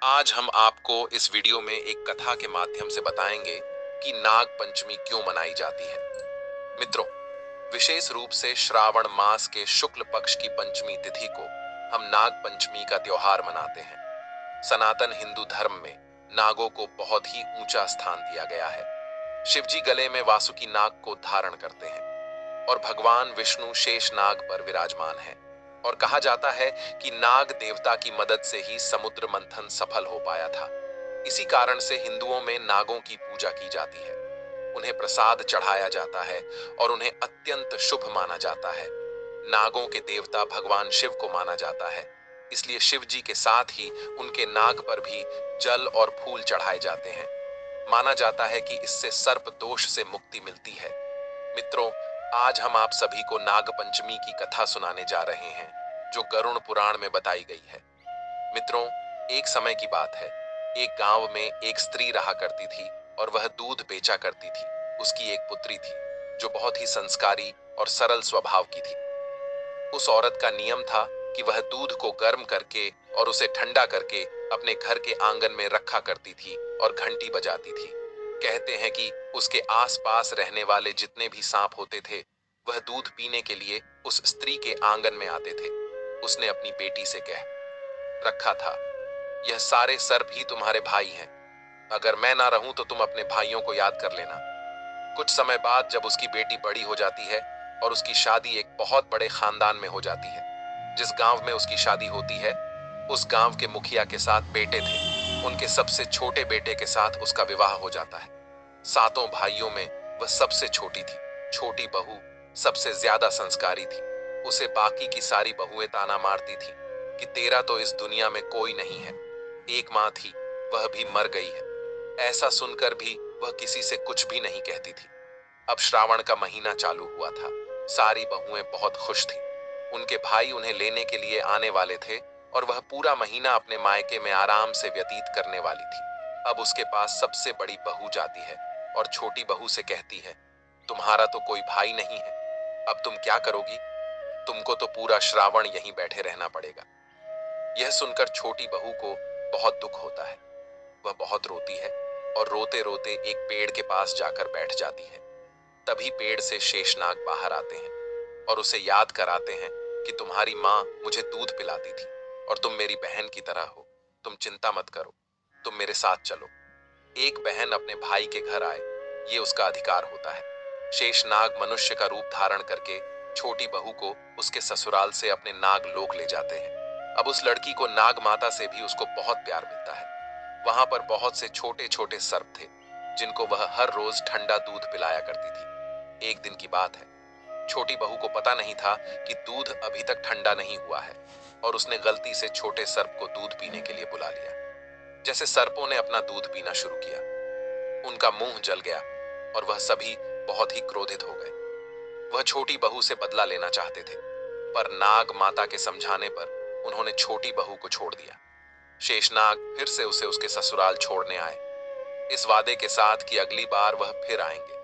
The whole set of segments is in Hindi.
आज हम आपको इस वीडियो में एक कथा के माध्यम से बताएंगे कि नाग पंचमी क्यों मनाई जाती है। मित्रों, विशेष रूप से श्रावण मास के शुक्ल पक्ष की पंचमी तिथि को हम नाग पंचमी का त्योहार मनाते हैं। सनातन हिंदू धर्म में नागों को बहुत ही ऊंचा स्थान दिया गया है। शिव जी गले में वासुकी नाग को धारण करते हैं और भगवान विष्णु शेष नाग पर विराजमान है। और कहा जाता है कि नाग देवता की मदद से ही समुद्र मंथन सफल हो पाया था। इसी कारण से हिंदुओं में नागों की पूजा की जाती है, उन्हें प्रसाद चढ़ाया जाता है और उन्हें अत्यंत शुभ माना जाता है। नागों के देवता भगवान शिव को माना जाता है, इसलिए शिव जी के साथ ही उनके नाग पर भी जल और फूल चढ़ाए जाते हैं। माना जाता है कि इससे सर्प दोष से मुक्ति मिलती है। मित्रों, आज हम आप सभी को नाग पंचमी की कथा सुनाने जा रहे हैं, जो गरुड़ पुराण में बताई गई है। मित्रों, एक समय की बात है। एक गांव में एक स्त्री रहा करती थी और वह दूध बेचा करती थी। उसकी एक पुत्री थी जो बहुत ही संस्कारी और सरल स्वभाव की थी। उस औरत का नियम था कि वह दूध को गर्म करके और उसे ठंडा करके अपने घर के आंगन में रखा करती थी और घंटी बजाती थी। कहते हैं कि उसके आसपास रहने वाले जितने भी सांप होते थे, वह दूध पीने के लिए उस स्त्री के आंगन में आते थे। उसने अपनी बेटी से कह रखा था, यह सारे सर्प ही तुम्हारे भाई हैं। अगर मैं ना रहूं तो तुम अपने भाइयों को याद कर लेना। कुछ समय बाद जब उसकी बेटी बड़ी हो जाती है और उसकी शादी एक बहुत बड़े खानदान में हो जाती है। जिस गांव में उसकी शादी होती है, उस गांव के मुखिया के साथ बेटे थे। उनके सबसे छोटे बेटे के साथ उसका विवाह हो जाता है। सातों भाइयों में वह सबसे छोटी थी। छोटी बहू सबसे ज्यादा संस्कारी थी। उसे बाकी की सारी बहुएं ताना मारती थी कि तेरा तो इस दुनिया में कोई नहीं है। एक माँ थी, वह भी मर गई है। ऐसा सुनकर भी वह किसी से कुछ भी नहीं कहती थी। अब श्रावण का महीना चालू हुआ था। सारी बहुएं बहुत खुश थीं। उनके भाई उन्हें लेने के लिए आने वाले थे और वह पूरा महीना अपने मायके में आराम से व्यतीत करने वाली थी। अब उसके पास सबसे बड़ी बहू जाती है और छोटी बहू से कहती है, तुम्हारा तो कोई भाई नहीं है, अब तुम क्या करोगी? तुमको तो पूरा श्रावण यहीं बैठे रहना पड़ेगा। यह सुनकर छोटी बहू को बहुत दुख होता है। वह बहुत रोती है और रोते रोते एक पेड़ के पास जाकर बैठ जाती है। तभी पेड़ से शेषनाग बाहर आते हैं और उसे याद कराते हैं कि तुम्हारी माँ मुझे दूध पिलाती थी और तुम मेरी बहन की तरह हो। तुम चिंता मत करो, तुम मेरे साथ चलो। एक बहन अपने भाई के घर आए, ये उसका अधिकार होता है। शेषनाग मनुष्य का रूप धारण करके छोटी बहू को उसके ससुराल से अपने नाग लोक ले जाते हैं। अब उस लड़की को नाग माता से भी उसको बहुत प्यार मिलता है। वहां पर बहुत से छोटे छोटे सर्प थे, जिनको वह हर रोज ठंडा दूध पिलाया करती थी। एक दिन की बात है, छोटी बहू को पता नहीं था कि दूध अभी तक ठंडा नहीं हुआ है और उसने गलती से छोटे सर्प को दूध पीने के लिए बुला लिया। जैसे सर्पों ने अपना दूध पीना शुरू किया, उनका मुंह जल गया और वह सभी बहुत ही क्रोधित हो गए। वह छोटी बहू से बदला लेना चाहते थे, पर नाग माता के समझाने पर उन्होंने छोटी बहू को छोड़ दिया। शेषनाग फिर से उसे उसके ससुराल छोड़ने आए, इस वादे के साथ कि अगली बार वह फिर आएंगे।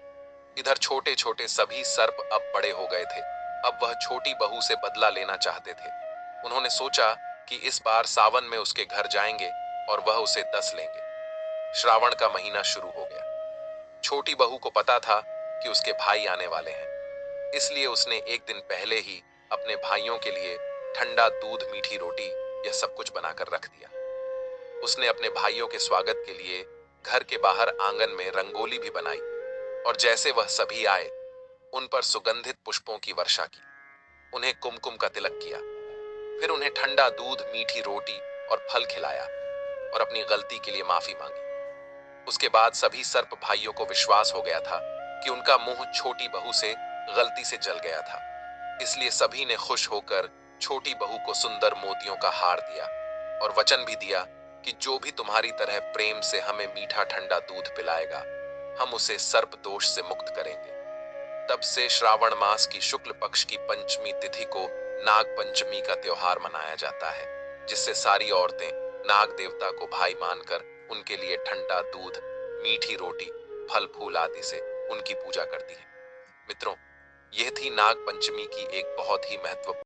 इधर छोटे छोटे सभी सर्प अब बड़े हो गए थे। अब वह छोटी बहू से बदला लेना चाहते थे। उन्होंने सोचा कि इस बार सावन में उसके घर जाएंगे और वह उसे डस लेंगे। श्रावण का महीना शुरू हो गया। छोटी बहू को पता था कि उसके भाई आने वाले हैं, इसलिए उसने एक दिन पहले ही अपने भाइयों के लिए ठंडा दूध, मीठी रोटी, यह सब कुछ बनाकर रख दिया। उसने अपने भाइयों के स्वागत के लिए घर के बाहर आंगन में रंगोली भी बनाई और जैसे वह सभी आए, उन पर सुगंधित पुष्पों की वर्षा की, उन्हें कुमकुम का तिलक किया। फिर उन्हें ठंडा दूध, मीठी रोटी और फल खिलाया और अपनी गलती के लिए माफी मांगी। उसके बाद सभी सर्प भाइयों को विश्वास हो गया था कि उनका मुंह छोटी बहू से गलती से जल गया था। इसलिए सभी ने खुश होकर छोटी बहू को सुंदर मोतियों का हार दिया और वचन भी दिया कि जो भी तुम्हारी तरह प्रेम से हमें मीठा ठंडा दूध पिलाएगा, हम उसे सर्प दोष से मुक्त करेंगे। तब से श्रावण मास की शुक्ल पक्ष की पंचमी तिथि को नाग पंचमी का त्योहार मनाया जाता है, जिससे सारी औरतें नाग देवता को भाई मानकर उनके लिए ठंडा दूध, मीठी रोटी, फल फूल आदि से उनकी पूजा करती हैं। मित्रों, यह थी नाग पंचमी की एक बहुत ही महत्वपूर्ण